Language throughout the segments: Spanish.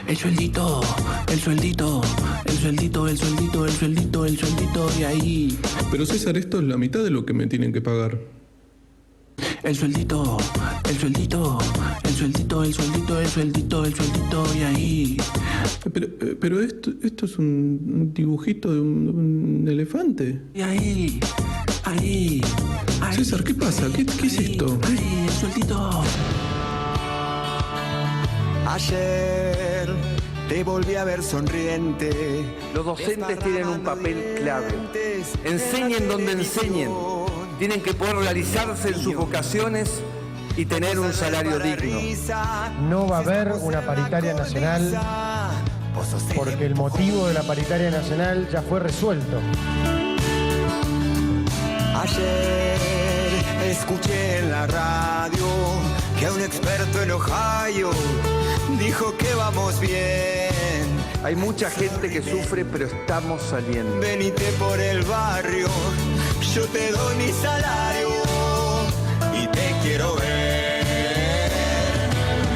El sueldito, el sueldito, el sueldito, el sueldito, el sueldito, el sueldito de ahí. Pero César, esto es la mitad de lo que me tienen que pagar. El sueldito, el sueldito, el sueldito, el sueldito, el sueldito, el sueldito de ahí. Pero esto es un dibujito de un elefante. Y ahí, ahí, ahí. César, ¿qué pasa? ¿Qué es esto? Ahí, el sueldito. Ayer te volví a ver sonriente. Los docentes tienen un papel clave. Enseñen donde enseñen. Tienen que poder realizarse en sus vocaciones y tener un salario digno. No va a haber una paritaria nacional porque el motivo de la paritaria nacional ya fue resuelto. Ayer escuché en la radio que un experto en Ohio dijo que vamos bien. Hay mucha gente que sufre, pero estamos saliendo. Venite por el barrio, yo te doy mi salario y te quiero ver.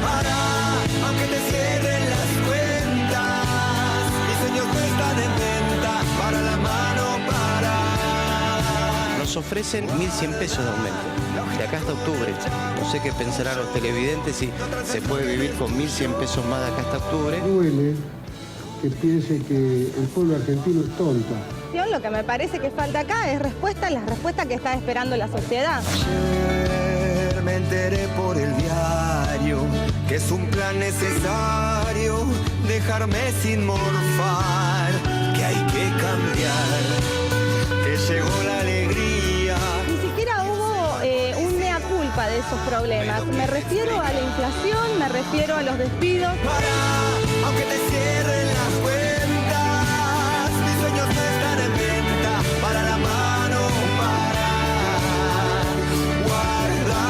Para, aunque te cierren las cuentas, mis sueños no están en venta. Para la mano, para. Nos ofrecen 1.100 pesos de aumento, de acá hasta octubre. No sé qué pensarán los televidentes si se puede vivir con 1.100 pesos más de acá hasta octubre. Duele que piense que el pueblo argentino es tonto. Lo que me parece que falta acá es respuesta, la respuesta que está esperando la sociedad. Ayer me enteré por el diario que es un plan necesario dejarme sin morfar, que hay que cambiar, que llegó la alegría. Ni siquiera hubo un mea culpa de esos problemas. Me refiero a la inflación, me refiero a los despidos. Para, aunque te cierren las cuentas, mis sueños no están en venta. Para la mano, para. Guarda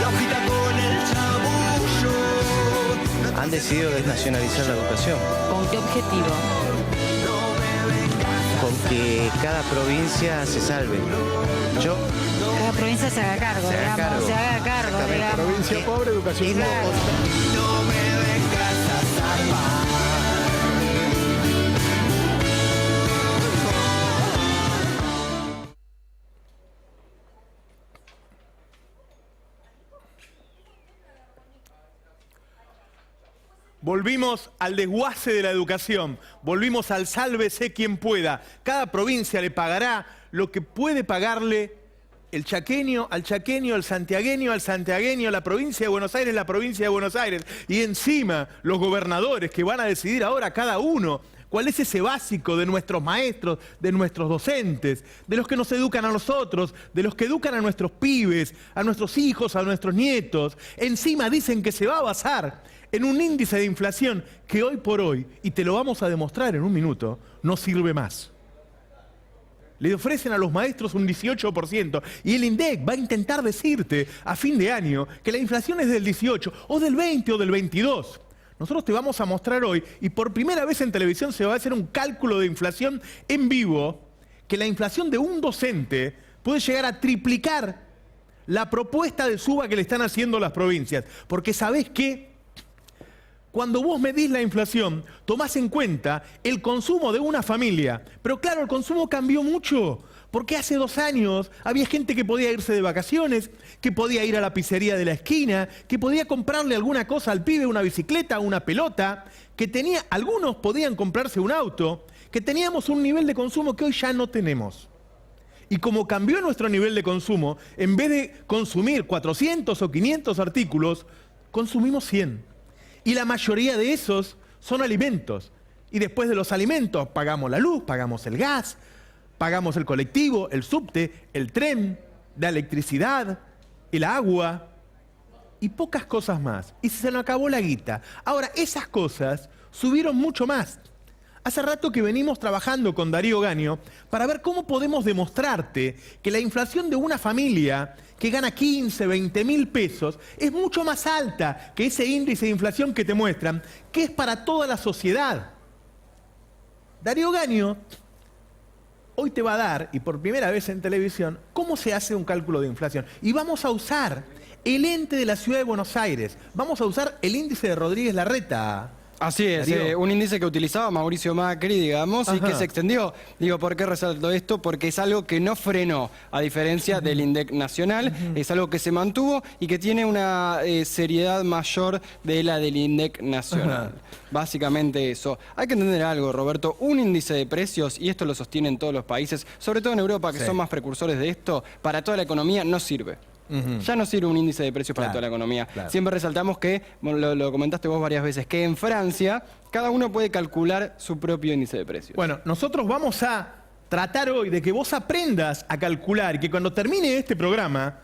la hojita con el chamullo. Han decidido desnacionalizar la educación. ¿Con qué objetivo? Con que cada provincia se salve. Cada provincia se haga cargo, se haga cargo, digamos. Provincia pobre, educación Claro. No me vengas a salvar. Volvimos al desguace de la educación, volvimos al sálvese quien pueda. Cada provincia le pagará lo que puede pagarle el chaqueño, al chaqueño, el santiagueño, al santiagueño, la provincia de Buenos Aires, la provincia de Buenos Aires. Y encima los gobernadores que van a decidir ahora cada uno cuál es ese básico de nuestros maestros, de nuestros docentes, de los que nos educan a nosotros, de los que educan a nuestros pibes, a nuestros hijos, a nuestros nietos. Encima dicen que se va a basar en un índice de inflación que hoy por hoy, y te lo vamos a demostrar en un minuto, no sirve más. Le ofrecen a los maestros un 18% y el INDEC va a intentar decirte a fin de año que la inflación es del 18 o del 20 o del 22. Nosotros te vamos a mostrar hoy, y por primera vez en televisión se va a hacer un cálculo de inflación en vivo, que la inflación de un docente puede llegar a triplicar la propuesta de suba que le están haciendo las provincias. Porque ¿sabés qué? Cuando vos medís la inflación, tomás en cuenta el consumo de una familia. Pero claro, el consumo cambió mucho. Porque hace 2 años había gente que podía irse de vacaciones, que podía ir a la pizzería de la esquina, que podía comprarle alguna cosa al pibe, una bicicleta, una pelota, algunos podían comprarse un auto, que teníamos un nivel de consumo que hoy ya no tenemos. Y como cambió nuestro nivel de consumo, en vez de consumir 400 o 500 artículos, consumimos 100. Y la mayoría de esos son alimentos. Y después de los alimentos pagamos la luz, pagamos el gas, pagamos el colectivo, el subte, el tren, la electricidad, el agua y pocas cosas más. Y se nos acabó la guita. Ahora, esas cosas subieron mucho más. Hace rato que venimos trabajando con Darío Gaño para ver cómo podemos demostrarte que la inflación de una familia que gana 15, 20 mil pesos es mucho más alta que ese índice de inflación que te muestran, que es para toda la sociedad. Darío Gaño hoy te va a dar, y por primera vez en televisión, cómo se hace un cálculo de inflación. Y vamos a usar el ente de la Ciudad de Buenos Aires. Vamos a usar el índice de Rodríguez Larreta, Así es, un índice que utilizaba Mauricio Macri, digamos, y que se extendió. Digo, ¿por qué resalto esto? Porque es algo que no frenó, a diferencia del INDEC nacional, es algo que se mantuvo y que tiene una seriedad mayor de la del INDEC nacional. Básicamente eso. Hay que entender algo, Roberto, un índice de precios, y esto lo sostienen todos los países, sobre todo en Europa, que son más precursores de esto, para toda la economía no sirve. Ya no sirve un índice de precios para toda la economía. Siempre resaltamos que, lo comentaste vos varias veces, que en Francia cada uno puede calcular su propio índice de precios. Bueno, nosotros vamos a tratar hoy de que vos aprendas a calcular y que cuando termine este programa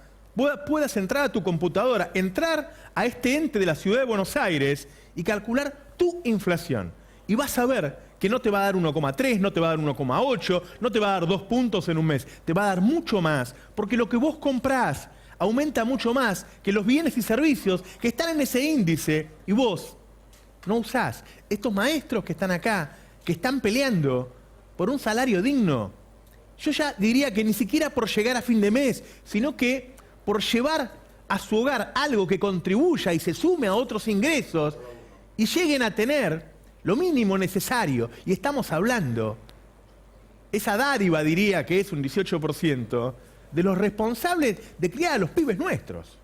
puedas entrar a tu computadora, entrar a este ente de la ciudad de Buenos Aires y calcular tu inflación. Y vas a ver que no te va a dar 1,3, no te va a dar 1,8, no te va a dar 2 puntos en un mes, te va a dar mucho más, porque lo que vos comprás aumenta mucho más que los bienes y servicios que están en ese índice y vos no usás. Estos maestros que están acá, que están peleando por un salario digno, yo ya diría que ni siquiera por llegar a fin de mes, sino que por llevar a su hogar algo que contribuya y se sume a otros ingresos y lleguen a tener lo mínimo necesario. Y estamos hablando, esa dádiva diría que es un 18%, de los responsables de criar a los pibes nuestros.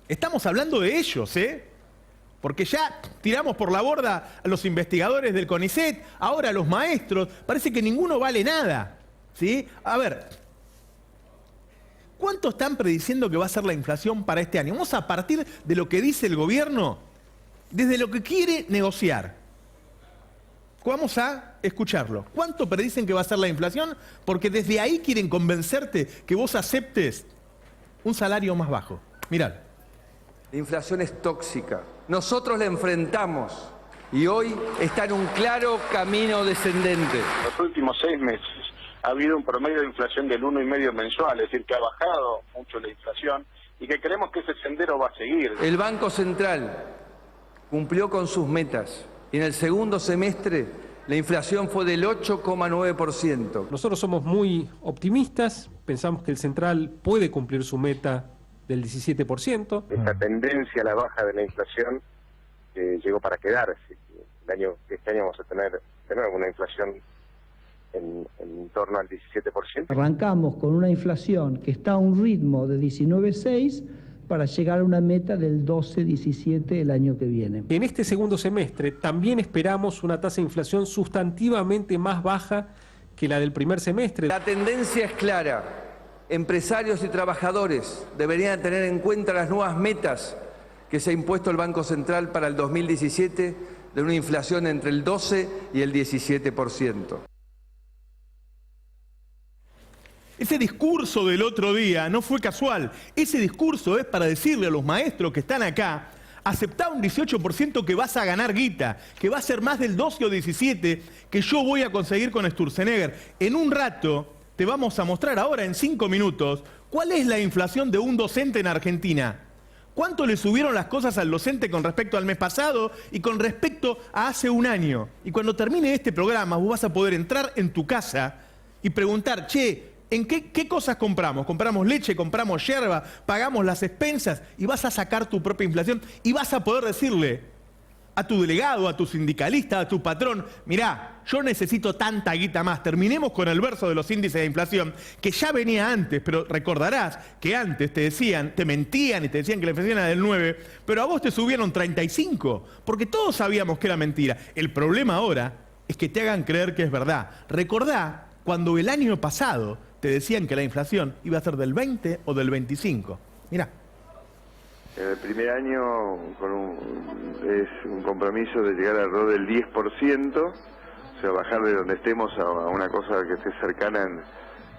Estamos hablando de ellos, porque ya tiramos por la borda a los investigadores del CONICET, ahora a los maestros, parece que ninguno vale nada, ¿sí? A ver, ¿cuánto están prediciendo que va a ser la inflación para este año? Vamos a partir de lo que dice el gobierno, desde lo que quiere negociar. Vamos a escucharlo. ¿Cuánto predicen que va a ser la inflación? Porque desde ahí quieren convencerte que vos aceptes un salario más bajo. Mirad. La inflación es tóxica. Nosotros la enfrentamos y hoy está en un claro camino descendente. Los últimos 6 meses ha habido un promedio de inflación del 1,5 mensual, es decir, que ha bajado mucho la inflación y que creemos que ese sendero va a seguir. El Banco Central cumplió con sus metas. Y en el segundo semestre la inflación fue del 8,9%. Nosotros somos muy optimistas, pensamos que el Central puede cumplir su meta del 17%. Esta tendencia a la baja de la inflación llegó para quedarse. Este año vamos a tener de nuevo una inflación en torno al 17%. Arrancamos con una inflación que está a un ritmo de 19,6% para llegar a una meta del 12-17 el año que viene. En este segundo semestre también esperamos una tasa de inflación sustantivamente más baja que la del primer semestre. La tendencia es clara. Empresarios y trabajadores deberían tener en cuenta las nuevas metas que se ha impuesto el Banco Central para el 2017 de una inflación entre el 12 y el 17%. Ese discurso del otro día no fue casual. Ese discurso es para decirle a los maestros que están acá, aceptá un 18% que vas a ganar guita, que va a ser más del 12 o 17 que yo voy a conseguir con Sturzenegger. En un rato te vamos a mostrar ahora en 5 minutos cuál es la inflación de un docente en Argentina. ¿Cuánto le subieron las cosas al docente con respecto al mes pasado y con respecto a hace un año? Y cuando termine este programa vos vas a poder entrar en tu casa y preguntar, che, ¿en qué cosas compramos? Compramos leche, compramos yerba, pagamos las expensas y vas a sacar tu propia inflación y vas a poder decirle a tu delegado, a tu sindicalista, a tu patrón, mirá, yo necesito tanta guita más. Terminemos con el verso de los índices de inflación, que ya venía antes, pero recordarás que antes te mentían y te decían que la inflación era del 9, pero a vos te subieron 35, porque todos sabíamos que era mentira. El problema ahora es que te hagan creer que es verdad. Recordá cuando el año pasado te decían que la inflación iba a ser del 20 o del 25. Mirá. En el primer año es un compromiso de llegar alrededor del 10%, o sea, bajar de donde estemos a una cosa que esté cercana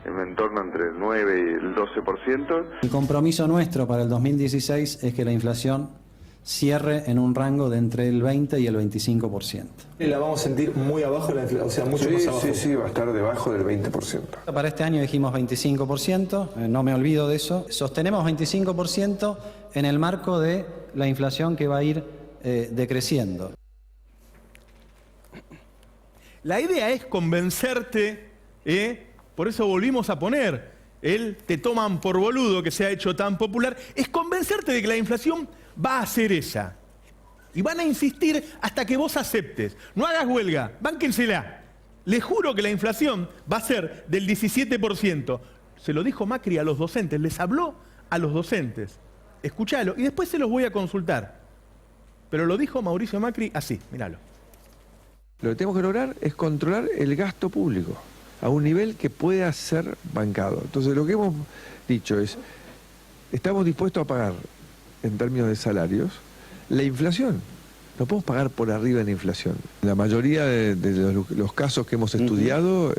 en un entorno entre el 9 y el 12%. El compromiso nuestro para el 2016 es que la inflación cierre en un rango de entre el 20 y el 25%. La vamos a sentir muy abajo, o sea, mucho más abajo. Sí, va a estar debajo del 20%. Para este año dijimos 25%, no me olvido de eso. Sostenemos 25% en el marco de la inflación que va a ir decreciendo. La idea es convencerte, por eso volvimos a poner el te toman por boludo que se ha hecho tan popular, es convencerte de que la inflación va a ser esa. Y van a insistir hasta que vos aceptes. No hagas huelga, bánquensela. Les juro que la inflación va a ser del 17%. Se lo dijo Macri a los docentes, les habló a los docentes. Escuchalo y después se los voy a consultar. Pero lo dijo Mauricio Macri así, míralo. Lo que tenemos que lograr es controlar el gasto público a un nivel que pueda ser bancado. Entonces lo que hemos dicho es, estamos dispuestos a pagar, en términos de salarios, la inflación. No podemos pagar por arriba de la inflación. La mayoría de los casos que hemos estudiado,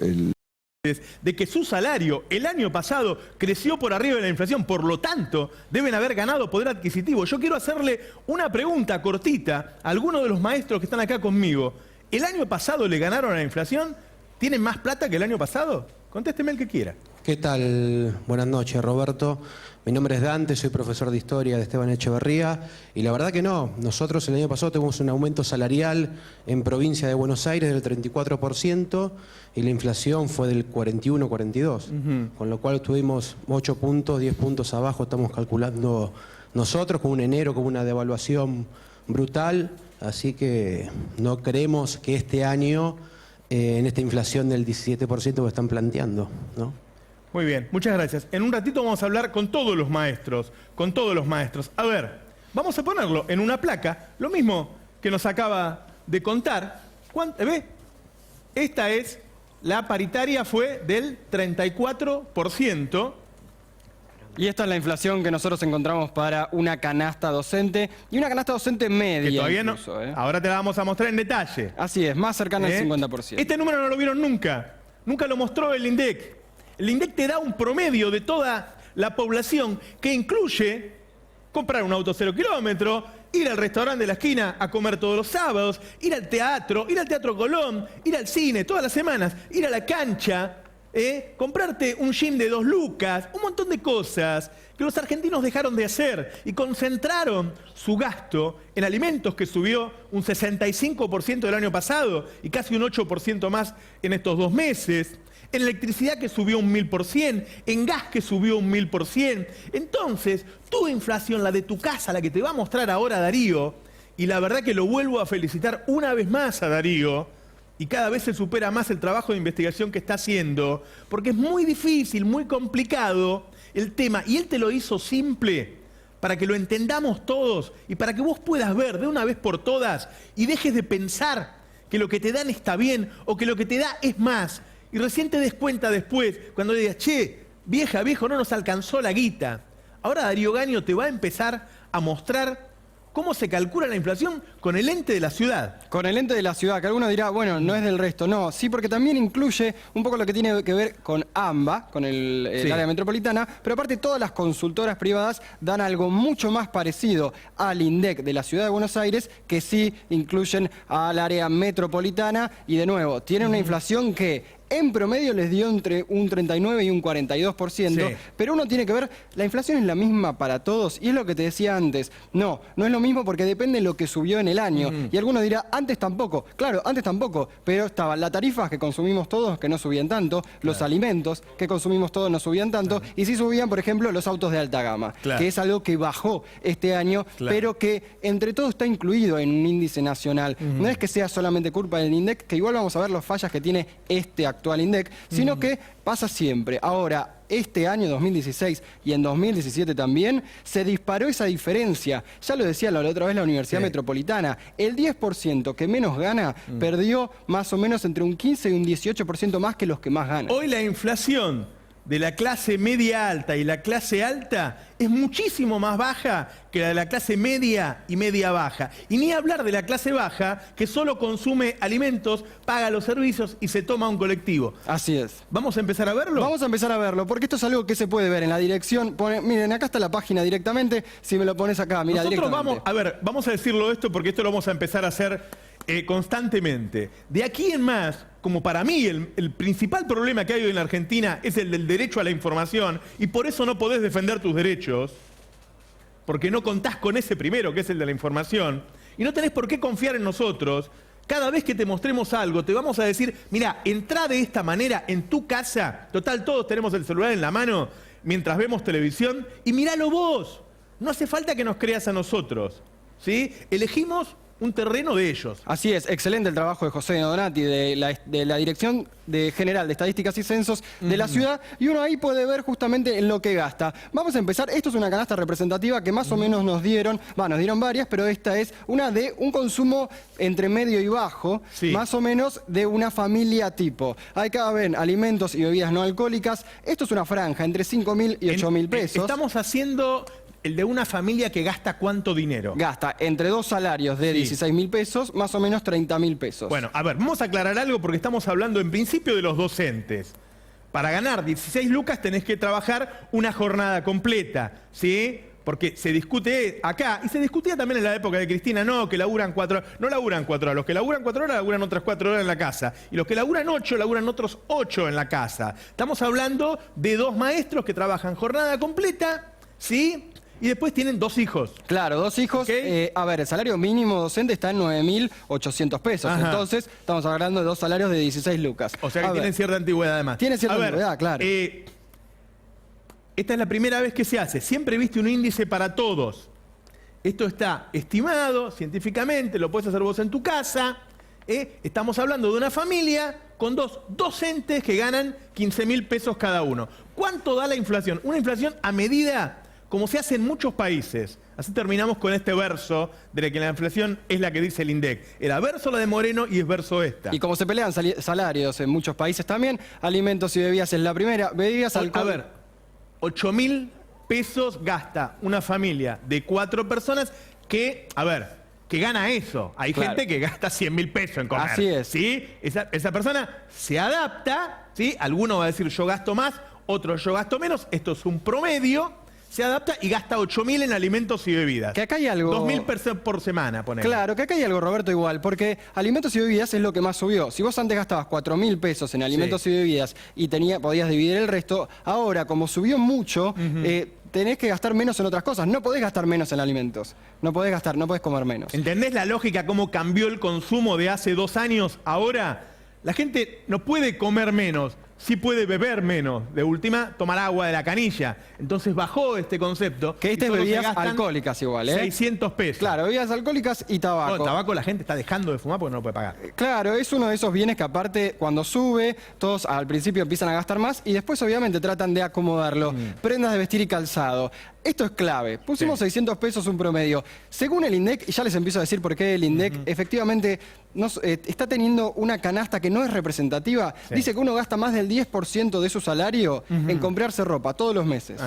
de que su salario el año pasado creció por arriba de la inflación, por lo tanto, deben haber ganado poder adquisitivo. Yo quiero hacerle una pregunta cortita a algunos de los maestros que están acá conmigo. ¿El año pasado le ganaron a la inflación? ¿Tienen más plata que el año pasado? Contésteme el que quiera. ¿Qué tal? Buenas noches, Roberto. Mi nombre es Dante, soy profesor de Historia de Esteban Echeverría y la verdad que no. Nosotros el año pasado tuvimos un aumento salarial en provincia de Buenos Aires del 34% y la inflación fue del 41-42%, con lo cual tuvimos 8 puntos, 10 puntos abajo, estamos calculando nosotros, con un enero con una devaluación brutal, así que no creemos que este año, en esta inflación del 17% que están planteando, ¿no? Muy bien, muchas gracias. En un ratito vamos a hablar con todos los maestros, A ver, vamos a ponerlo en una placa, lo mismo que nos acaba de contar. ¿Ve? Esta es, la paritaria fue del 34%. Y esta es la inflación que nosotros encontramos para una canasta docente, y una canasta docente media. Que todavía incluso, no. Ahora te la vamos a mostrar en detalle. Así es, más cercana al 50%. Este número no lo vieron nunca. Nunca lo mostró el INDEC. El INDEC te da un promedio de toda la población que incluye comprar un auto 0 kilómetros, ir al restaurante de la esquina a comer todos los sábados, ir al Teatro Colón, ir al cine todas las semanas, ir a la cancha, comprarte un gym de 2 lucas, un montón de cosas que los argentinos dejaron de hacer y concentraron su gasto en alimentos, que subió un 65% del año pasado y casi un 8% más en estos 2 meses. En electricidad, que subió un 1000%, en gas, que subió un 1000%. Entonces, tu inflación, la de tu casa, la que te va a mostrar ahora Darío, y la verdad que lo vuelvo a felicitar una vez más a Darío, y cada vez se supera más el trabajo de investigación que está haciendo, porque es muy difícil, muy complicado el tema, y él te lo hizo simple, para que lo entendamos todos, y para que vos puedas ver de una vez por todas, y dejes de pensar que lo que te dan está bien, o que lo que te da es más. Y recién te des cuenta después, cuando digas, che, viejo, no nos alcanzó la guita. Ahora Darío Gaño te va a empezar a mostrar cómo se calcula la inflación con el ente de la ciudad. Con el ente de la ciudad, que alguno dirá, bueno, no es del resto. No, sí, porque también incluye un poco lo que tiene que ver con AMBA, con el área metropolitana, pero aparte todas las consultoras privadas dan algo mucho más parecido al INDEC de la ciudad de Buenos Aires, que sí incluyen al área metropolitana, y de nuevo, tienen una inflación que en promedio les dio entre un 39 y un 42%, pero uno tiene que ver, la inflación es la misma para todos, y es lo que te decía antes. No es lo mismo porque depende de lo que subió en el año. Y alguno dirá, antes tampoco. Claro, antes tampoco, pero estaban las tarifas que consumimos todos, que no subían tanto, los alimentos que consumimos todos no subían tanto, y sí subían, por ejemplo, los autos de alta gama, que es algo que bajó este año, pero que entre todo está incluido en un índice nacional. No es que sea solamente culpa del INDEC, que igual vamos a ver las fallas que tiene este actual INDEC, sino que pasa siempre. Ahora, este año 2016 y en 2017 también, se disparó esa diferencia. Ya lo decía la otra vez la Universidad Metropolitana, el 10% que menos gana perdió más o menos entre un 15 y un 18% más que los que más ganan. Hoy la inflación de la clase media alta y la clase alta es muchísimo más baja que la de la clase media y media baja. Y ni hablar de la clase baja, que solo consume alimentos, paga los servicios y se toma un colectivo. Así es. ¿Vamos a empezar a verlo? Vamos a empezar a verlo, porque esto es algo que se puede ver en la dirección. Miren, acá está la página directamente, si me lo pones acá, mira, nosotros directamente. vamos a decirlo esto, porque esto lo vamos a empezar a hacer constantemente. De aquí en más, como para mí el principal problema que hay hoy en la Argentina es el del derecho a la información, y por eso no podés defender tus derechos, porque no contás con ese primero, que es el de la información, y no tenés por qué confiar en nosotros. Cada vez que te mostremos algo, te vamos a decir, mira, entrá de esta manera en tu casa, total, todos tenemos el celular en la mano mientras vemos televisión, y míralo vos. No hace falta que nos creas a nosotros, ¿sí? Elegimos un terreno de ellos. Así es, excelente el trabajo de José Donati, de la Dirección General de Estadísticas y Censos de la ciudad, y uno ahí puede ver justamente en lo que gasta. Vamos a empezar, esto es una canasta representativa que más o menos nos dieron varias, pero esta es una de un consumo entre medio y bajo, más o menos de una familia tipo. Acá ven alimentos y bebidas no alcohólicas, esto es una franja entre 5.000 y 8.000 pesos. Estamos haciendo el de una familia que gasta ¿cuánto dinero? Gasta entre 2 salarios de 16.000 pesos, más o menos 30.000 pesos. Bueno, a ver, vamos a aclarar algo porque estamos hablando en principio de los docentes. Para ganar 16 lucas tenés que trabajar una jornada completa, ¿sí? Porque se discute acá, y se discutía también en la época de Cristina, no, que laburan 4 horas. No laburan 4 horas, los que laburan 4 horas laburan otras 4 horas en la casa. Y los que laburan 8, laburan otros 8 en la casa. Estamos hablando de 2 maestros que trabajan jornada completa, ¿sí? Y después tienen 2 hijos. Claro, 2 hijos. A ver, el salario mínimo docente está en 9.800 pesos. Ajá. Entonces, estamos hablando de 2 salarios de 16 lucas. O sea que tienen cierta antigüedad además. Tiene cierta antigüedad, claro. Esta es la primera vez que se hace. Siempre viste un índice para todos. Esto está estimado científicamente, lo puedes hacer vos en tu casa. Estamos hablando de una familia con 2 docentes que ganan 15.000 pesos cada uno. ¿Cuánto da la inflación? Una inflación a medida como se hace en muchos países. Así terminamos con este verso de que la inflación es la que dice el INDEC. Era verso la de Moreno y es verso esta. Y como se pelean salarios en muchos países también, alimentos y bebidas es la primera. Bebidas, alcohol. A ver, 8.000 pesos gasta una familia de 4 personas que, a ver, que gana eso. Hay gente que gasta 100.000 pesos en comer. Así es. ¿Sí? Esa persona se adapta, ¿sí? Alguno va a decir yo gasto más, otro yo gasto menos. Esto es un promedio. Se adapta y gasta 8.000 en alimentos y bebidas. Que acá hay algo... 2.000 pesos por semana, ponele. Claro, que acá hay algo, Roberto, igual, porque alimentos y bebidas es lo que más subió. Si vos antes gastabas 4.000 pesos en alimentos y bebidas y podías dividir el resto, ahora, como subió mucho, tenés que gastar menos en otras cosas. No podés gastar menos en alimentos. No podés comer menos. ¿Entendés la lógica, cómo cambió el consumo de hace 2 años? Ahora, la gente no puede comer menos. Sí puede beber menos. De última, tomar agua de la canilla. Entonces bajó este concepto. Que es bebidas alcohólicas igual, 600 pesos. Claro, bebidas alcohólicas y tabaco. No, tabaco la gente está dejando de fumar porque no lo puede pagar. Claro, es uno de esos bienes que aparte cuando sube, todos al principio empiezan a gastar más y después obviamente tratan de acomodarlo. Prendas de vestir y calzado. Esto es clave. Pusimos 600 pesos un promedio. Según el INDEC, y ya les empiezo a decir por qué el INDEC efectivamente está teniendo una canasta que no es representativa. Dice que uno gasta más del 10% de su salario en comprarse ropa todos los meses.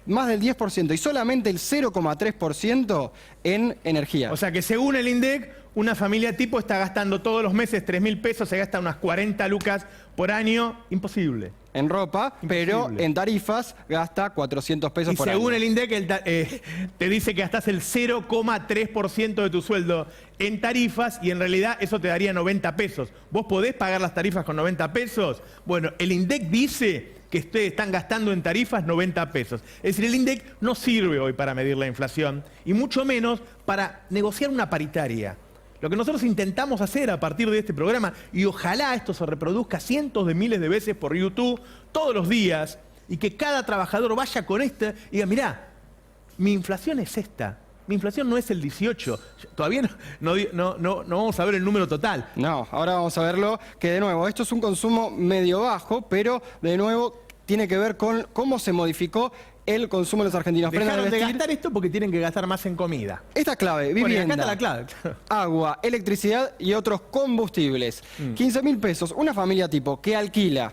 Más del 10% y solamente el 0,3% en energía. O sea que según el INDEC, una familia tipo está gastando todos los meses 3.000 pesos, se gasta unas 40 lucas por año. Imposible. En ropa, pero en tarifas gasta 400 pesos por año. Y según el INDEC te dice que gastás el 0,3% de tu sueldo en tarifas y en realidad eso te daría 90 pesos. ¿Vos podés pagar las tarifas con 90 pesos? Bueno, el INDEC dice que ustedes están gastando en tarifas 90 pesos. Es decir, el INDEC no sirve hoy para medir la inflación y mucho menos para negociar una paritaria. Lo que nosotros intentamos hacer a partir de este programa, y ojalá esto se reproduzca cientos de miles de veces por YouTube todos los días, y que cada trabajador vaya con esta y diga, mirá, mi inflación es esta. Mi inflación no es el 18. Todavía no vamos a ver el número total. No, ahora vamos a verlo, que de nuevo, esto es un consumo medio bajo, pero de nuevo tiene que ver con cómo se modificó el consumo de los argentinos. Dejaron de gastar esto porque tienen que gastar más en comida. Esta es clave, vivienda, acá está la clave. Agua, electricidad y otros combustibles. 15.000 pesos, una familia tipo que alquila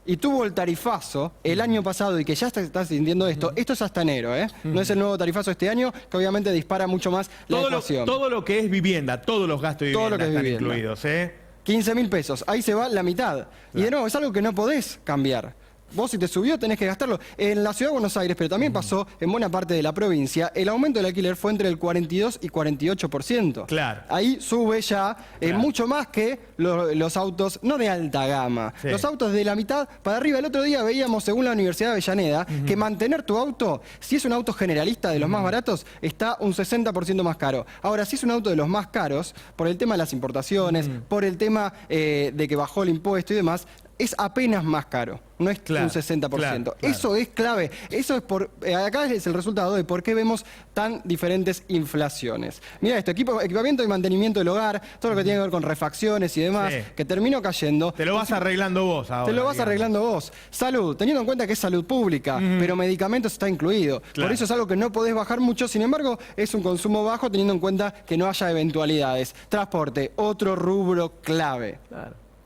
y tuvo el tarifazo el año pasado y que ya está sintiendo esto, esto es hasta enero, no es el nuevo tarifazo este año, que obviamente dispara mucho más la inflación. Todo lo que es vivienda, todos los gastos de vivienda están incluidos. 15.000 pesos, ahí se va la mitad. Y de nuevo, es algo que no podés cambiar. Vos si te subió tenés que gastarlo. En la Ciudad de Buenos Aires, pero también pasó en buena parte de la provincia, el aumento del alquiler fue entre el 42 y 48%. Claro. Ahí sube ya mucho más que los autos, no de alta gama, los autos de la mitad para arriba. El otro día veíamos, según la Universidad de Avellaneda, que mantener tu auto, si es un auto generalista de los más baratos, está un 60% más caro. Ahora, si es un auto de los más caros, por el tema de las importaciones, por el tema de que bajó el impuesto y demás, es apenas más caro. No es un 60%. Eso es clave. Eso es acá es el resultado de por qué vemos tan diferentes inflaciones. Mira esto, equipamiento y mantenimiento del hogar, todo lo que tiene que ver con refacciones y demás, que terminó cayendo. Te lo vas arreglando vos ahora. Te lo vas arreglando vos. Salud, teniendo en cuenta que es salud pública, pero medicamentos está incluido. Por eso es algo que no podés bajar mucho, sin embargo, es un consumo bajo teniendo en cuenta que no haya eventualidades. Transporte, otro rubro clave.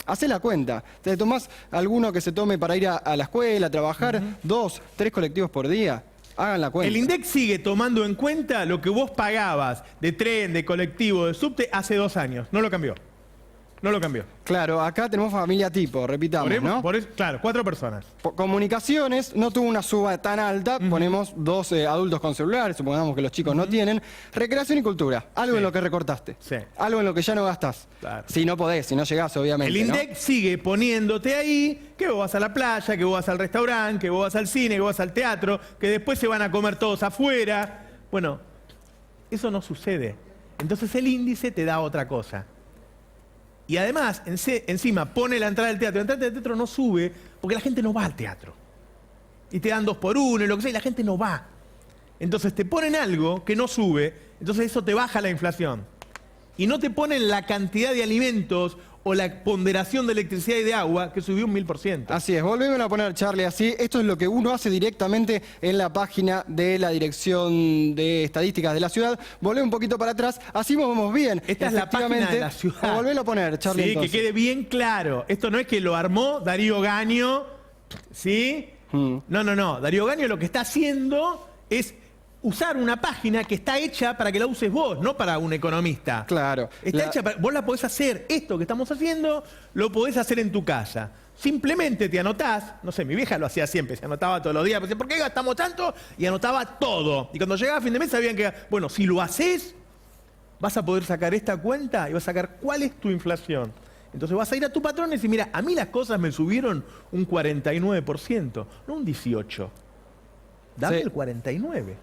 Hacé la cuenta. Te tomás alguno que se tome para ir a la escuela, a trabajar, 2, 3 colectivos por día. Hagan la cuenta. El INDEC sigue tomando en cuenta lo que vos pagabas de tren, de colectivo, de subte hace 2 años. No lo cambió. No lo cambió. Claro, acá tenemos familia tipo, repitamos, ¿no? Claro, 4 personas. Comunicaciones no tuvo una suba tan alta, ponemos 2 adultos con celulares, supongamos que los chicos no tienen. Recreación y cultura, algo en lo que recortaste, algo en lo que ya no gastás. Si no podés, si no llegás, obviamente. El INDEC sigue poniéndote ahí que vos vas a la playa, que vos vas al restaurante, que vos vas al cine, que vos vas al teatro, que después se van a comer todos afuera. Bueno, eso no sucede. Entonces el índice te da otra cosa. Y además, encima, pone la entrada del teatro. La entrada del teatro no sube porque la gente no va al teatro. Y te dan 2 por 1 y lo que sea, y la gente no va. Entonces te ponen algo que no sube, entonces eso te baja la inflación. Y no te ponen la cantidad de alimentos o la ponderación de electricidad y de agua, que subió un 1000%. Así es, volvemos a poner, Charlie, así. Esto es lo que uno hace directamente en la página de la Dirección de Estadísticas de la Ciudad. Volvé un poquito para atrás, así vamos bien. Esta es la página de la ciudad. Volvelo a poner, Charlie. Sí, entonces. que quede bien claro. Esto no es que lo armó Darío Gaño, ¿sí? No. Darío Gaño lo que está haciendo es usar una página que está hecha para que la uses vos, no para un economista. Claro. Está hecha para, vos la podés hacer. Esto que estamos haciendo, lo podés hacer en tu casa. Simplemente te anotás, no sé, mi vieja lo hacía siempre, se anotaba todos los días, decía, ¿por qué gastamos tanto? Y anotaba todo. Y cuando llegaba a fin de mes sabían que, bueno, si lo haces, vas a poder sacar esta cuenta y vas a sacar cuál es tu inflación. Entonces vas a ir a tu patrón y decir, mira, a mí las cosas me subieron un 49%, no un 18%. Dame el 49%.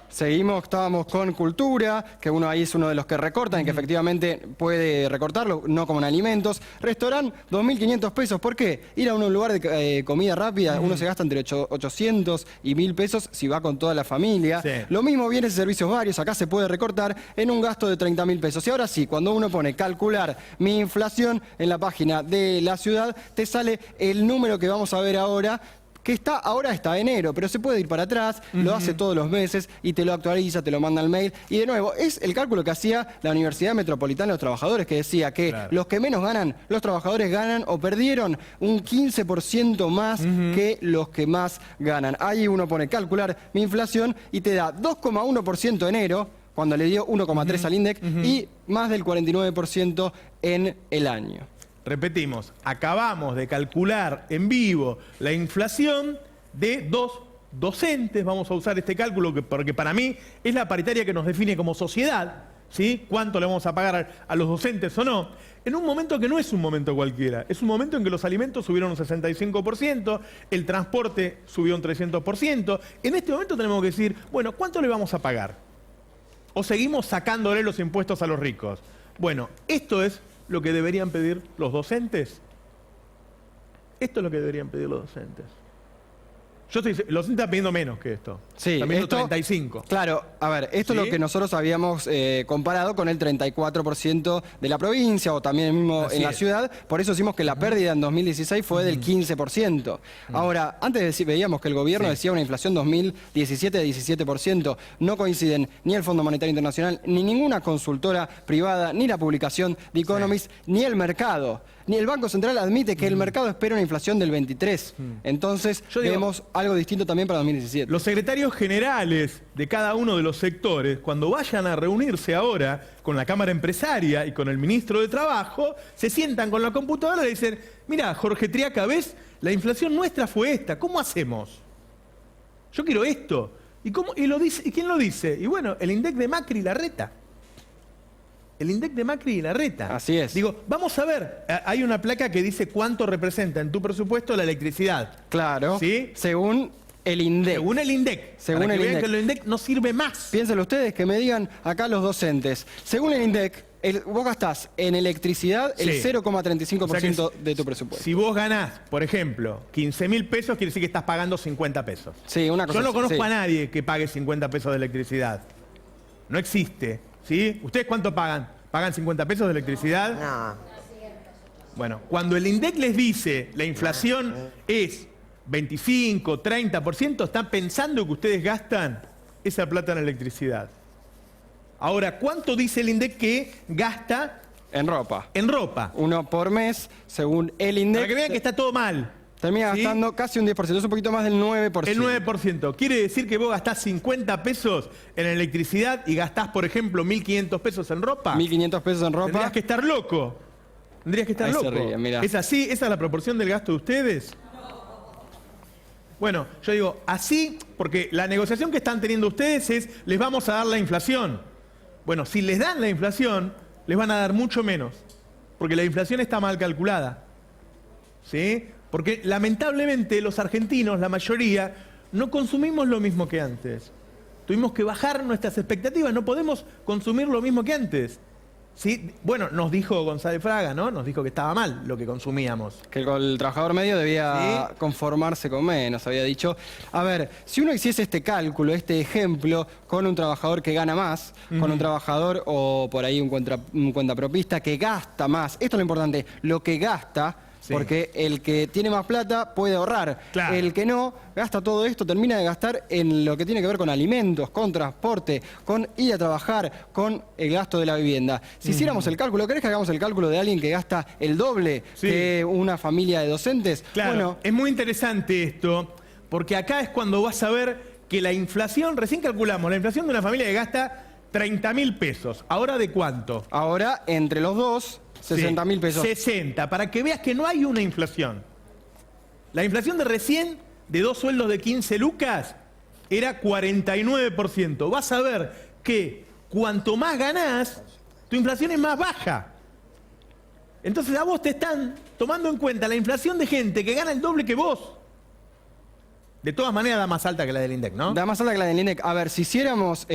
Seguimos, estábamos con cultura, que uno ahí es uno de los que recortan y que efectivamente puede recortarlo, no como en alimentos. Restaurante, 2.500 pesos. ¿Por qué? Ir a un lugar de comida rápida, uno se gasta entre 800 y 1.000 pesos si va con toda la familia. Lo mismo bienes y servicios varios, acá se puede recortar en un gasto de 30.000 pesos. Y ahora sí, cuando uno pone calcular mi inflación en la página de la ciudad, te sale el número que vamos a ver ahora, que ahora está enero, pero se puede ir para atrás, lo hace todos los meses y te lo actualiza, te lo manda al mail. Y de nuevo, es el cálculo que hacía la Universidad Metropolitana de los Trabajadores, que decía que los que menos ganan, los trabajadores ganan o perdieron un 15% más que los que más ganan. Ahí uno pone calcular mi inflación y te da 2,1% enero, cuando le dio 1,3 al INDEC, y más del 49% en el año. Repetimos, acabamos de calcular en vivo la inflación de 2 docentes. Vamos a usar este cálculo porque para mí es la paritaria que nos define como sociedad, ¿sí? Cuánto le vamos a pagar a los docentes o no. En un momento que no es un momento cualquiera, es un momento en que los alimentos subieron un 65%, el transporte subió un 300%. En este momento tenemos que decir, bueno, ¿cuánto le vamos a pagar? ¿O seguimos sacándole los impuestos a los ricos? Bueno, esto es lo que deberían pedir los docentes. Esto es lo que deberían pedir los docentes. Los docentes están pidiendo menos que esto. Sí, están pidiendo 35. Claro, a ver, esto es lo que nosotros habíamos comparado con el 34% de la provincia o también mismo en la ciudad. Por eso decimos que la pérdida en 2016 fue del 15%. Ahora, antes veíamos que el gobierno decía una inflación 2017 de 17%. No coinciden ni el Fondo Monetario Internacional, ni ninguna consultora privada, ni la publicación The Economist, ni el mercado. Ni el Banco Central admite que el mercado espera una inflación del 23%. Entonces, vemos algo distinto también para 2017. Los secretarios generales de cada uno de los sectores, cuando vayan a reunirse ahora con la Cámara Empresaria y con el Ministro de Trabajo, se sientan con la computadora y dicen, mira, Jorge Triaca, ¿ves? La inflación nuestra fue esta, ¿cómo hacemos? Yo quiero esto. ¿Y quién lo dice? Y bueno, el INDEC de Macri y Larreta. El INDEC de Macri y Larreta. Así es. Digo, vamos a ver, hay una placa que dice cuánto representa en tu presupuesto la electricidad. Claro. ¿Sí? Según el INDEC. Según el INDEC. Según para el que vean INDEC. que el INDEC no sirve más. Piénsenlo ustedes, que me digan acá los docentes. Según el INDEC, Vos gastás en electricidad el Sí. 0,35% O sea que de tu presupuesto. Si vos ganás, por ejemplo, 15.000 pesos, quiere decir que estás pagando 50 pesos. Sí, una cosa Yo no así, conozco sí. a nadie que pague 50 pesos de electricidad. No existe. ¿Sí? ¿Ustedes cuánto pagan? ¿Pagan 50 pesos de electricidad? No. Bueno, cuando el INDEC les dice la inflación es 25, 30%, están pensando que ustedes gastan esa plata en electricidad. Ahora, ¿cuánto dice el INDEC que gasta en ropa? En ropa. Uno por mes, según el INDEC. Para que vean que está todo mal. Termina ¿Sí? gastando casi un 10%, es un poquito más del 9%. El 9%. Quiere decir que vos gastás 50 pesos en electricidad y gastás, por ejemplo, 1.500 pesos en ropa. 1.500 pesos en ropa. Tendrías que estar loco. Tendrías que estar Ahí se loco. ríe, mirá. ¿Es así? ¿Esa es la proporción del gasto de ustedes? Bueno, yo digo así porque la negociación que están teniendo ustedes es les vamos a dar la inflación. Bueno, si les dan la inflación, les van a dar mucho menos. Porque la inflación está mal calculada. ¿Sí? Porque lamentablemente los argentinos, la mayoría, no consumimos lo mismo que antes. Tuvimos que bajar nuestras expectativas, no podemos consumir lo mismo que antes. ¿Sí? Bueno, nos dijo González Fraga, ¿no? Nos dijo que estaba mal lo que consumíamos. Que el trabajador medio debía conformarse con menos, había dicho. A ver, si uno hiciese este cálculo, este ejemplo, con un trabajador que gana más, con un trabajador o por ahí un cuentapropista que gasta más, esto es lo importante, lo que gasta. Porque el que tiene más plata puede ahorrar. Claro. El que no, gasta todo esto, termina de gastar en lo que tiene que ver con alimentos, con transporte, con ir a trabajar, con el gasto de la vivienda. Si hiciéramos el cálculo, ¿querés que hagamos el cálculo de alguien que gasta el doble que una familia de docentes? Claro, Bueno, es muy interesante esto, porque acá es cuando vas a ver que la inflación, recién calculamos, la inflación de una familia que gasta 30.000 pesos. ¿Ahora de cuánto? Ahora, entre los dos, 60.000 pesos. 60, para que veas que no hay una inflación. La inflación de recién, de 2 sueldos de 15 lucas, era 49%. Vas a ver que cuanto más ganás, tu inflación es más baja. Entonces a vos te están tomando en cuenta la inflación de gente que gana el doble que vos. De todas maneras da más alta que la del INDEC, ¿no? Da más alta que la del INDEC. A ver, si hiciéramos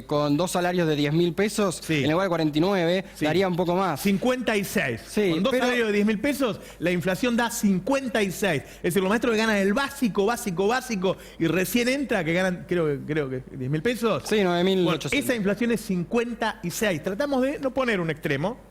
con 2 salarios de 10.000 pesos, en lugar de 49, daría un poco más. 56. Sí, Con 2 pero- salarios de 10.000 pesos, la inflación da 56. Es decir, los maestros que ganan el básico y recién entra, que ganan, creo que 10.000 pesos. Sí, 9.800. Esa inflación es 56. Tratamos de no poner un extremo.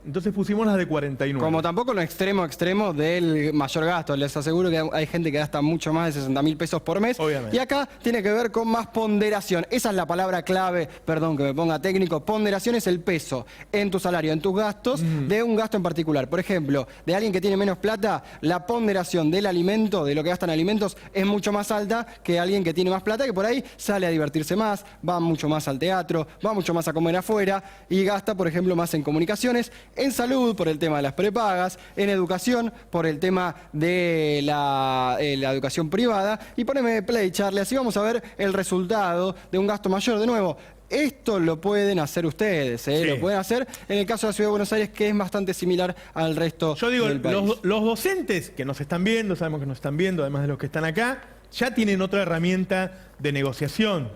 Entonces pusimos las de 49. Como tampoco lo extremo del mayor gasto. Les aseguro que hay gente que gasta mucho más de 60.000 pesos por mes. Obviamente. Y acá tiene que ver con más ponderación. Esa es la palabra clave, perdón que me ponga técnico. Ponderación es el peso en tu salario, en tus gastos, de un gasto en particular. Por ejemplo, de alguien que tiene menos plata, la ponderación del alimento, de lo que gasta en alimentos, es mucho más alta que alguien que tiene más plata, que por ahí sale a divertirse más, va mucho más al teatro, va mucho más a comer afuera y gasta, por ejemplo, más en comunicaciones, en salud por el tema de las prepagas, en educación por el tema de la educación privada. Y poneme play, Charlie, así vamos a ver el resultado de un gasto mayor. De nuevo, esto lo pueden hacer ustedes, lo pueden hacer en el caso de la Ciudad de Buenos Aires, que es bastante similar al resto Yo digo, del país. los docentes que nos están viendo, sabemos que nos están viendo, además de los que están acá, ya tienen otra herramienta de negociación.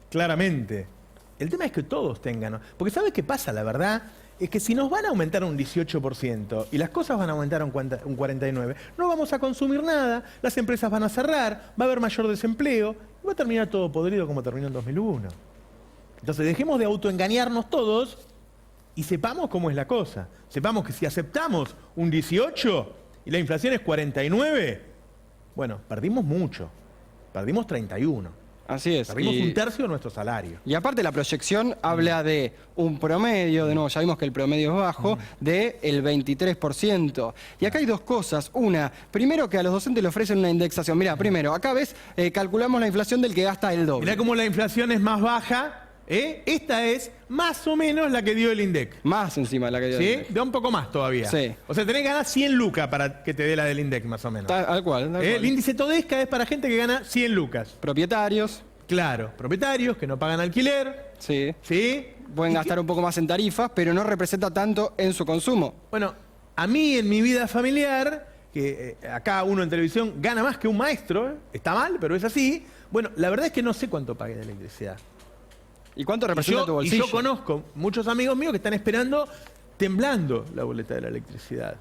Claramente. El tema es que todos tengan, ¿no? Porque ¿sabes qué pasa? La verdad es que si nos van a aumentar un 18% y las cosas van a aumentar un 49%, no vamos a consumir nada, las empresas van a cerrar, va a haber mayor desempleo y va a terminar todo podrido como terminó en 2001. Entonces dejemos de autoengañarnos todos y sepamos cómo es la cosa. Sepamos que si aceptamos un 18 y la inflación es 49, bueno, perdimos mucho. Perdimos 31. Así es. Perdimos un tercio de nuestro salario. Y aparte la proyección habla de un promedio, de nuevo ya vimos que el promedio es bajo, del 23%. Y acá hay dos cosas. Una, primero que a los docentes le ofrecen una indexación. Mirá, primero, acá ves, calculamos la inflación del que gasta el doble. Mirá cómo la inflación es más baja. Esta es más o menos la que dio el INDEC. Más encima de la que dio el INDEC. Da un poco más todavía. Sí. O sea, tenés que ganar 100 lucas para que te dé la del INDEC, más o menos. Tal cual. El índice Todesca es para gente que gana 100 lucas. Propietarios. Claro, propietarios que no pagan alquiler. Sí. ¿Sí? Pueden gastar un poco más en tarifas, pero no representa tanto en su consumo. Bueno, a mí en mi vida familiar, que acá uno en televisión gana más que un maestro, está mal, pero es así. Bueno, la verdad es que no sé cuánto pagué de electricidad. ¿Y cuánto representa tu bolsillo? Y yo conozco muchos amigos míos que están esperando, temblando, la boleta de la electricidad.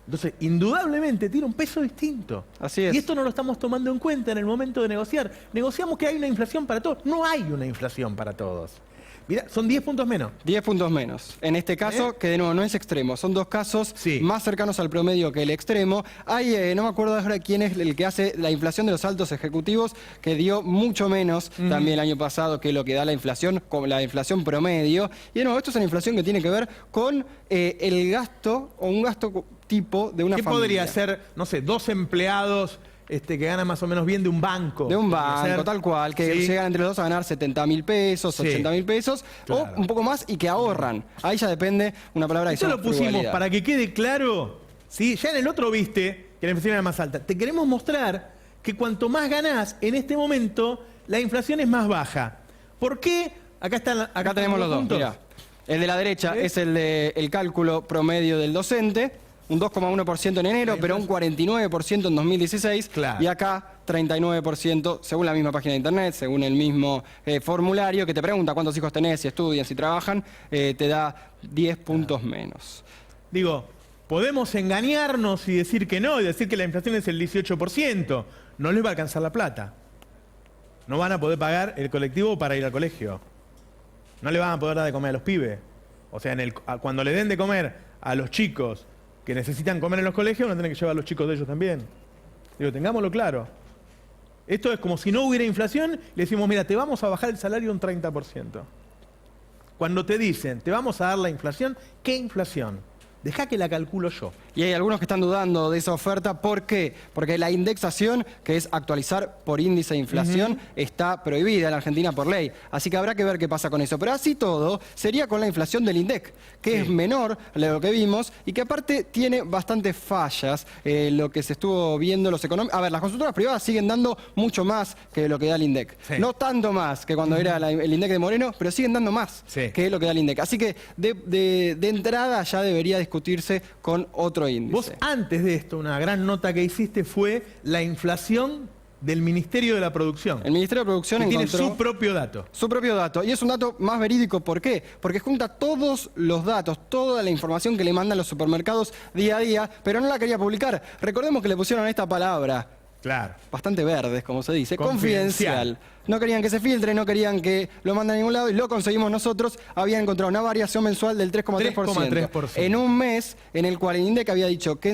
Entonces, indudablemente tiene un peso distinto. Así es. Y esto no lo estamos tomando en cuenta en el momento de negociar. Negociamos que hay una inflación para todos. No hay una inflación para todos. Mirá, son 10 puntos menos. 10 puntos menos. En este caso, que de nuevo no es extremo, son dos casos más cercanos al promedio que el extremo. Hay, no me acuerdo ahora quién es el que hace la inflación de los altos ejecutivos, que dio mucho menos también el año pasado que lo que da la inflación, como la inflación promedio. Y de nuevo, esto es una inflación que tiene que ver con el gasto o un gasto tipo de una familia. ¿Qué podría ser, no sé, 2 empleados que ganan más o menos bien de un banco? De un banco, tal cual, que llegan entre los dos a ganar 70.000 pesos, 80.000 pesos, o un poco más y que ahorran. Ahí ya depende una palabra que se llama Esto lo pusimos frugalidad. para que quede claro, ¿sí? Ya en el otro viste que la inflación era más alta. Te queremos mostrar que cuanto más ganás en este momento, la inflación es más baja. ¿Por qué? Acá tenemos los dos, mirá. El de la derecha es el cálculo promedio del docente, un 2,1% en enero, pero un 49% en 2016. Claro. Y acá 39%, según la misma página de internet, según el mismo formulario, que te pregunta cuántos hijos tenés, si estudian, si trabajan, te da 10 puntos menos. Digo, podemos engañarnos y decir que no, y decir que la inflación es el 18%. No les va a alcanzar la plata. No van a poder pagar el colectivo para ir al colegio. No le van a poder dar de comer a los pibes. O sea, cuando le den de comer a los chicos que necesitan comer en los colegios, van a tener que llevar a los chicos de ellos también. Digo, tengámoslo claro. Esto es como si no hubiera inflación, le decimos, mira, te vamos a bajar el salario un 30%. Cuando te dicen, te vamos a dar la inflación, ¿qué inflación? Dejá que la calculo yo. Y hay algunos que están dudando de esa oferta. ¿Por qué? Porque la indexación, que es actualizar por índice de inflación, está prohibida en Argentina por ley. Así que habrá que ver qué pasa con eso. Pero así todo, sería con la inflación del INDEC, que es menor de lo que vimos y que aparte tiene bastantes fallas. Lo que se estuvo viendo los económicos... A ver, las consultoras privadas siguen dando mucho más que lo que da el INDEC. No tanto más que cuando era el INDEC de Moreno, pero siguen dando más que lo que da el INDEC. Así que de entrada ya debería discutirse con otro índice. Vos antes de esto, una gran nota que hiciste fue la inflación del Ministerio de la Producción. El Ministerio de Producción tiene encontró su propio dato. Su propio dato. Y es un dato más verídico. ¿Por qué? Porque junta todos los datos, toda la información que le mandan los supermercados día a día, pero no la quería publicar. Recordemos que le pusieron esta palabra. Claro. Bastante verdes, como se dice. Confidencial. No querían que se filtre, no querían que lo manden a ningún lado y lo conseguimos nosotros. Habían encontrado una variación mensual del 3,3%. En un mes en el cual el INDEC había dicho que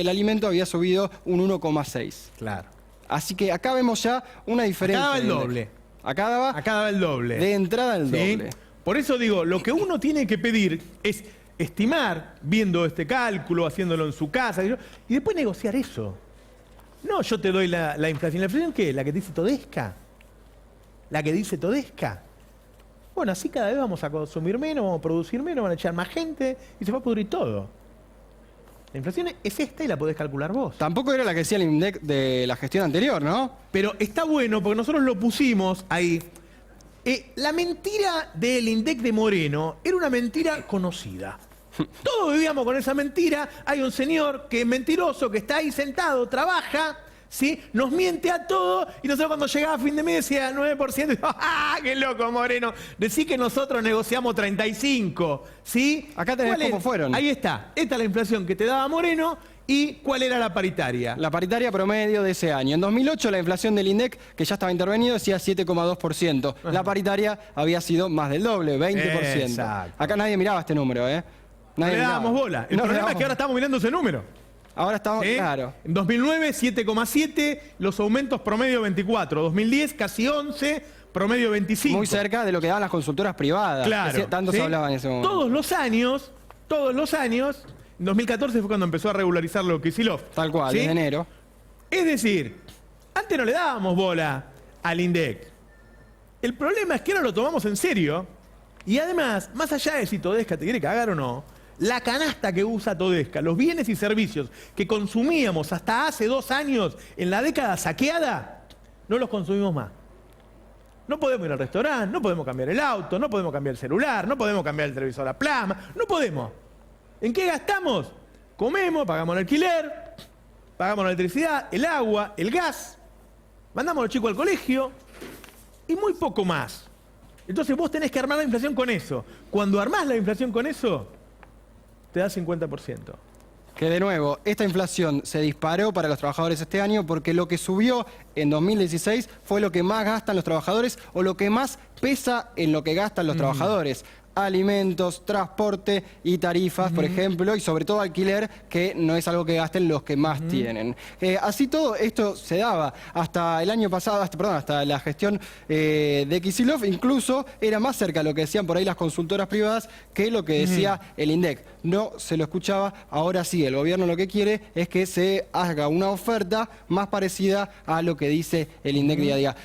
el alimento había subido un 1,6%. Claro. Así que acá vemos ya una diferencia. Acá daba el doble. Acá daba el doble. De entrada el doble. Por eso digo, lo que uno tiene que pedir es estimar, viendo este cálculo, haciéndolo en su casa, y después negociar eso. No, yo te doy la inflación. ¿La inflación qué? ¿La que dice Todesca? ¿La que dice Todesca? Bueno, así cada vez vamos a consumir menos, vamos a producir menos, van a echar más gente y se va a pudrir todo. La inflación es esta y la podés calcular vos. Tampoco era la que decía el INDEC de la gestión anterior, ¿no? Pero está bueno porque nosotros lo pusimos ahí. La mentira del INDEC de Moreno era una mentira conocida. Todos vivíamos con esa mentira. Hay un señor que es mentiroso, que está ahí sentado, trabaja, ¿sí? Nos miente a todos y nosotros cuando llegaba a fin de mes decía 9%, y ¡ah, qué loco, Moreno! Decí que nosotros negociamos 35, ¿sí? Acá tenés cómo fueron. Ahí está. Esta es la inflación que te daba Moreno. ¿Y cuál era la paritaria? La paritaria promedio de ese año. En 2008 la inflación del INDEC, que ya estaba intervenido, decía 7,2%. La paritaria había sido más del doble, 20%. Exacto. Acá nadie miraba este número, ¿eh? No le dábamos bola. El problema es que ahora estamos mirando ese número. Ahora estamos, claro. En 2009, 7,7, los aumentos promedio 24. 2010, casi 11, promedio 25. Muy cerca de lo que daban las consultoras privadas. Claro. Que tanto se hablaba en ese momento. Todos los años, en 2014 fue cuando empezó a regularizar lo Kicillof. Tal cual, en enero. Es decir, antes no le dábamos bola al INDEC. El problema es que ahora lo tomamos en serio. Y además, más allá de si Todesca te quiere cagar o no, la canasta que usa Todesca, los bienes y servicios que consumíamos hasta hace 2 años en la década saqueada, no los consumimos más. No podemos ir al restaurante, no podemos cambiar el auto, no podemos cambiar el celular, no podemos cambiar el televisor a plasma, no podemos. ¿En qué gastamos? Comemos, pagamos el alquiler, pagamos la electricidad, el agua, el gas, mandamos a los chicos al colegio y muy poco más. Entonces vos tenés que armar la inflación con eso. Cuando armás la inflación con eso, te da 50%. Que de nuevo, esta inflación se disparó para los trabajadores este año porque lo que subió en 2016 fue lo que más gastan los trabajadores o lo que más pesa en lo que gastan los trabajadores. Alimentos, transporte y tarifas, por ejemplo, y sobre todo alquiler, que no es algo que gasten los que más tienen. Así todo esto se daba hasta el año pasado, hasta la gestión de Kicillof, incluso era más cerca lo que decían por ahí las consultoras privadas que lo que decía el INDEC. No se lo escuchaba, ahora sí, el gobierno lo que quiere es que se haga una oferta más parecida a lo que dice el INDEC día a día.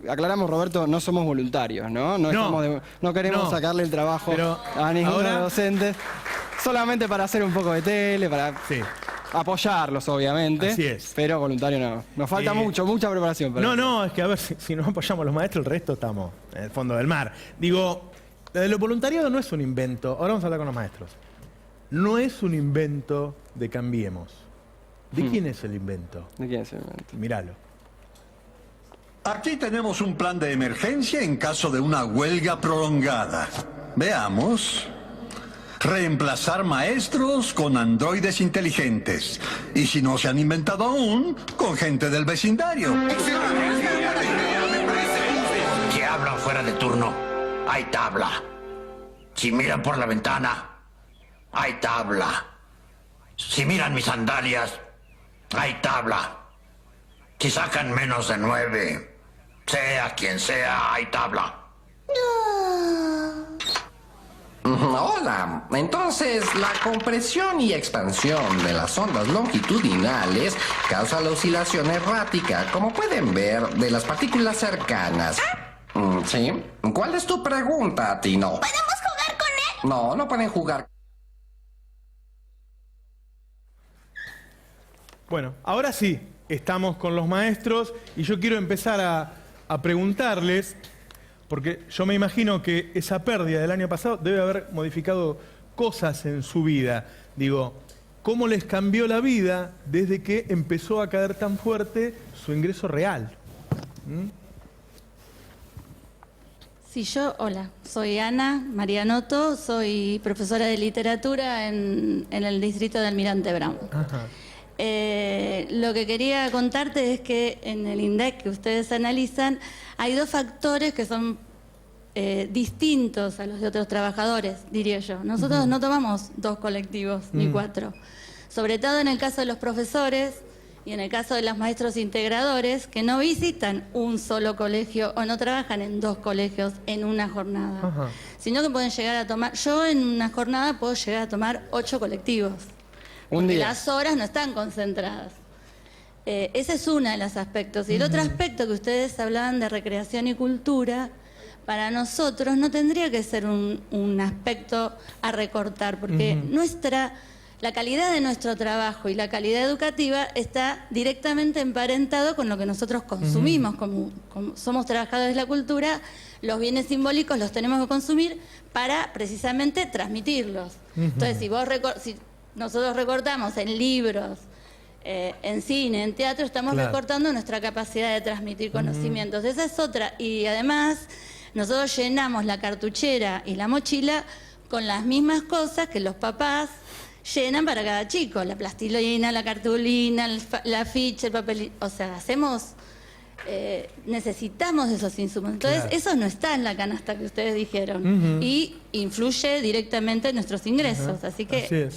Aclaramos, Roberto, no somos voluntarios, ¿no? No queremos sacarle el trabajo a ninguno de los docentes, solamente para hacer un poco de tele, para apoyarlos, obviamente. Así es. Pero voluntario no. Nos falta mucha preparación. No, es que a ver, si no apoyamos a los maestros, el resto estamos en el fondo del mar. Digo, lo voluntariado no es un invento. Ahora vamos a hablar con los maestros. No es un invento de Cambiemos. ¿De quién es el invento? ¿De quién es el invento? Míralo. Aquí tenemos un plan de emergencia en caso de una huelga prolongada. Veamos. Reemplazar maestros con androides inteligentes. Y si no se han inventado aún, con gente del vecindario. Si hablan fuera de turno, hay tabla. Si miran por la ventana, hay tabla. Si miran mis sandalias, hay tabla. Si sacan menos de 9, sea quien sea, hay tabla. Hola, entonces la compresión y expansión de las ondas longitudinales causa la oscilación errática, como pueden ver, de las partículas cercanas. ¿Sí? ¿Cuál es tu pregunta, Tino? ¿Podemos jugar con él? No, no pueden jugar. Bueno, ahora sí, estamos con los maestros y yo quiero empezar a preguntarles, porque yo me imagino que esa pérdida del año pasado debe haber modificado cosas en su vida. Digo, ¿cómo les cambió la vida desde que empezó a caer tan fuerte su ingreso real? Sí, hola, soy Ana Marianoto, soy profesora de literatura en el distrito de Almirante Brown. Ajá. Lo que quería contarte es que en el INDEC que ustedes analizan hay dos factores que son distintos a los de otros trabajadores, diría yo. Nosotros no tomamos 2 colectivos ni 4. Sobre todo en el caso de los profesores y en el caso de los maestros integradores que no visitan un solo colegio o no trabajan en 2 colegios en una jornada, sino que pueden llegar a tomar, yo en una jornada puedo llegar a tomar 8 colectivos. Porque las horas no están concentradas. Ese es uno de los aspectos. Y el otro aspecto que ustedes hablaban de recreación y cultura, para nosotros no tendría que ser un aspecto a recortar, porque la calidad de nuestro trabajo y la calidad educativa está directamente emparentado con lo que nosotros consumimos. Como somos trabajadores de la cultura, los bienes simbólicos los tenemos que consumir para precisamente transmitirlos. Entonces, si nosotros recortamos en libros, en cine, en teatro, estamos recortando nuestra capacidad de transmitir conocimientos. Esa es otra. Y además, nosotros llenamos la cartuchera y la mochila con las mismas cosas que los papás llenan para cada chico. La plastilina, la cartulina, el afiche, el papel. O sea, necesitamos esos insumos. Entonces, eso no está en la canasta que ustedes dijeron. Y influye directamente en nuestros ingresos. Así que...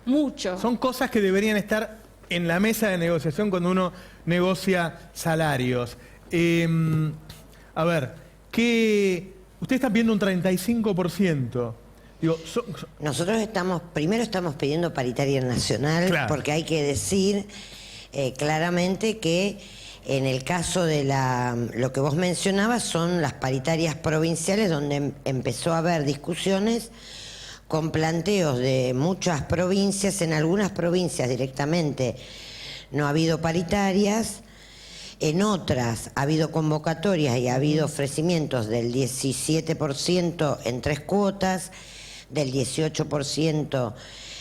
mucho. Son cosas que deberían estar en la mesa de negociación cuando uno negocia salarios. A ver, usted está pidiendo un 35%. Digo, nosotros primero estamos pidiendo paritaria nacional, porque hay que decir claramente que en el caso de lo que vos mencionabas son las paritarias provinciales, donde empezó a haber discusiones con planteos de muchas provincias. En algunas provincias directamente no ha habido paritarias, en otras ha habido convocatorias y ha habido ofrecimientos del 17% en 3 cuotas, del 18%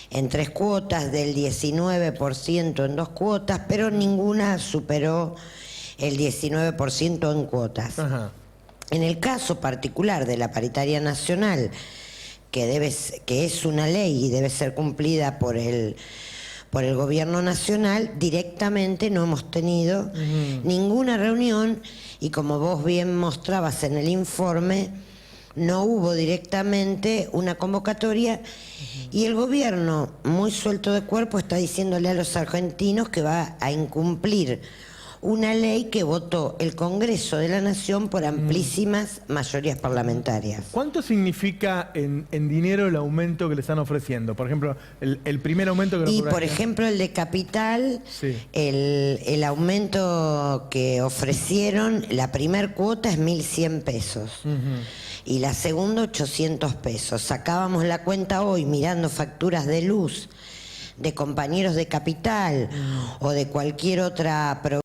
en 3 cuotas, del 19% en 2 cuotas, pero ninguna superó el 19% en cuotas. En el caso particular de la paritaria nacional, que es una ley y debe ser cumplida por el gobierno nacional, directamente no hemos tenido ninguna reunión y como vos bien mostrabas en el informe, no hubo directamente una convocatoria y el gobierno, muy suelto de cuerpo, está diciéndole a los argentinos que va a incumplir una ley que votó el Congreso de la Nación por amplísimas mayorías parlamentarias. ¿Cuánto significa en dinero el aumento que le están ofreciendo? Por ejemplo, el primer aumento que... Y por ejemplo el de Capital, sí. el aumento que ofrecieron, la primer cuota es 1.100 pesos. Y la segunda 800 pesos. Sacábamos la cuenta hoy mirando facturas de luz de compañeros de Capital o de cualquier otra provincia.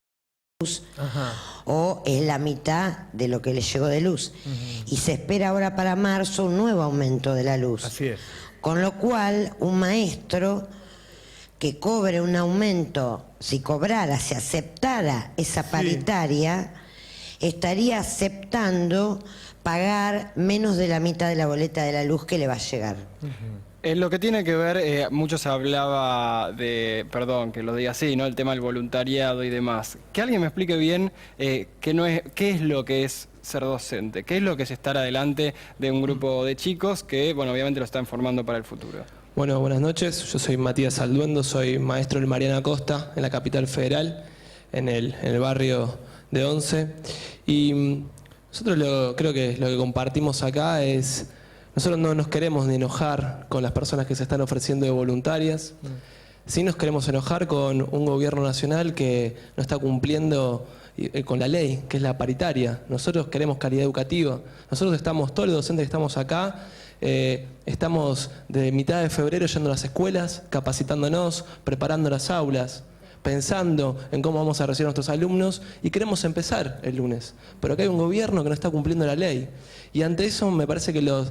O es la mitad de lo que le llegó de luz. Y se espera ahora para marzo un nuevo aumento de la luz. Así es. Con lo cual, un maestro que cobre un aumento, si cobrara, si aceptara esa paritaria, estaría aceptando pagar menos de la mitad de la boleta de la luz que le va a llegar. Lo que tiene que ver, mucho se hablaba de, perdón que lo diga así, ¿no? El tema del voluntariado y demás. Que alguien me explique bien qué es lo que es ser docente, qué es lo que es estar adelante de un grupo de chicos que, bueno, obviamente lo están formando para el futuro. Bueno, buenas noches. Yo soy Matías Alduendo, soy maestro del Mariano Acosta en la capital federal, en el barrio de Once. Y nosotros creo que lo que compartimos acá es... Nosotros no nos queremos ni enojar con las personas que se están ofreciendo de voluntarias. Sí nos queremos enojar con un gobierno nacional que no está cumpliendo con la ley, que es la paritaria. Nosotros queremos calidad educativa. Nosotros estamos, todos los docentes que estamos acá, estamos de mitad de febrero yendo a las escuelas, capacitándonos, preparando las aulas, pensando en cómo vamos a recibir a nuestros alumnos y queremos empezar el lunes. Pero acá hay un gobierno que no está cumpliendo la ley. Y ante eso me parece que lo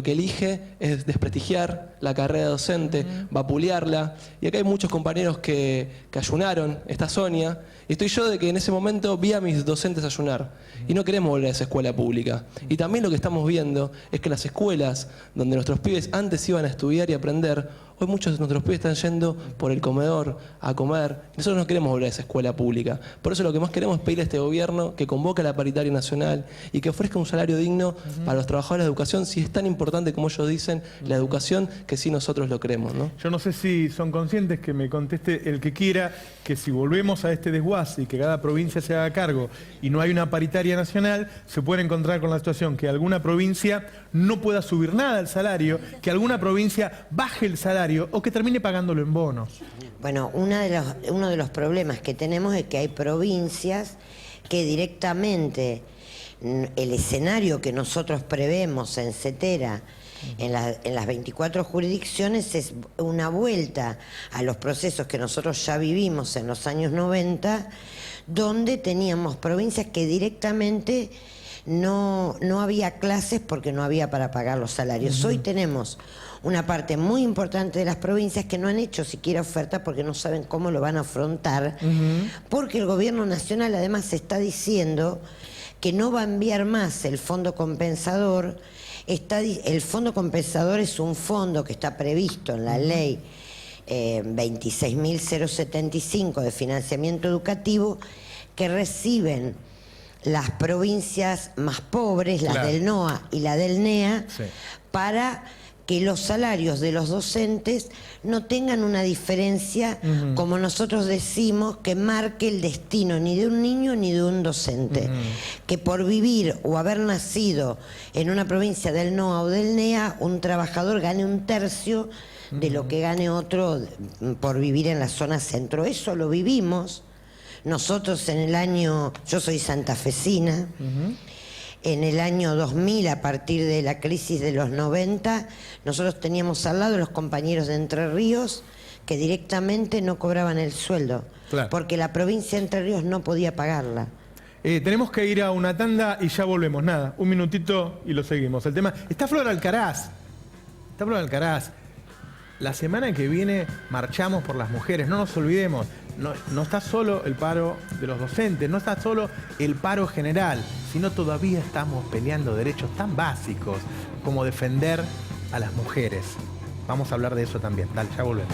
que elige es desprestigiar la carrera docente, vapulearla. Y acá hay muchos compañeros que ayunaron, está Sonia, y estoy yo de que en ese momento vi a mis docentes ayunar. Y no queremos volver a esa escuela pública. Y también lo que estamos viendo es que las escuelas donde nuestros pibes antes iban a estudiar y aprender, hoy muchos de nuestros pibes están yendo por el comedor a comer. Nosotros no queremos volver a esa escuela pública. Por eso lo que más queremos es pedirle a este gobierno que convoque a la paritaria nacional y que ofrezca un salario digno para los trabajadores de la educación, si es tan importante como ellos dicen, la educación, que sí nosotros lo creemos, ¿no? Yo no sé si son conscientes, que me conteste el que quiera, que si volvemos a este desguace y que cada provincia se haga cargo y no hay una paritaria nacional, se puede encontrar con la situación que alguna provincia no pueda subir nada al salario, que alguna provincia baje el salario o que termine pagándolo en bonos. Bueno, uno de los problemas que tenemos es que hay provincias que directamente el escenario que nosotros prevemos en CETERA, en las 24 jurisdicciones, es una vuelta a los procesos que nosotros ya vivimos en los años 90, donde teníamos provincias que directamente no había clases porque no había para pagar los salarios. Hoy tenemos una parte muy importante de las provincias que no han hecho siquiera oferta porque no saben cómo lo van a afrontar, porque el gobierno nacional además está diciendo que no va a enviar más el fondo compensador. El fondo compensador es un fondo que está previsto en la ley 26.075 de financiamiento educativo, que reciben las provincias más pobres, las del NOA y la del NEA, para que los salarios de los docentes no tengan una diferencia, como nosotros decimos, que marque el destino ni de un niño ni de un docente. Que por vivir o haber nacido en una provincia del NOA o del NEA, un trabajador gane un tercio de lo que gane otro por vivir en la zona centro. Eso lo vivimos nosotros en el año... Yo soy santafesina. En el año 2000, a partir de la crisis de los 90, nosotros teníamos al lado los compañeros de Entre Ríos que directamente no cobraban el sueldo, porque la provincia de Entre Ríos no podía pagarla. Tenemos que ir a una tanda y ya volvemos. Nada, un minutito y lo seguimos. El tema... Está Flor Alcaraz. Está Flor Alcaraz. La semana que viene marchamos por las mujeres, no nos olvidemos. no está solo el paro de los docentes, no está solo el paro general, sino todavía estamos peleando derechos tan básicos como defender a las mujeres. Vamos a hablar de eso también. Dale, ya volvemos.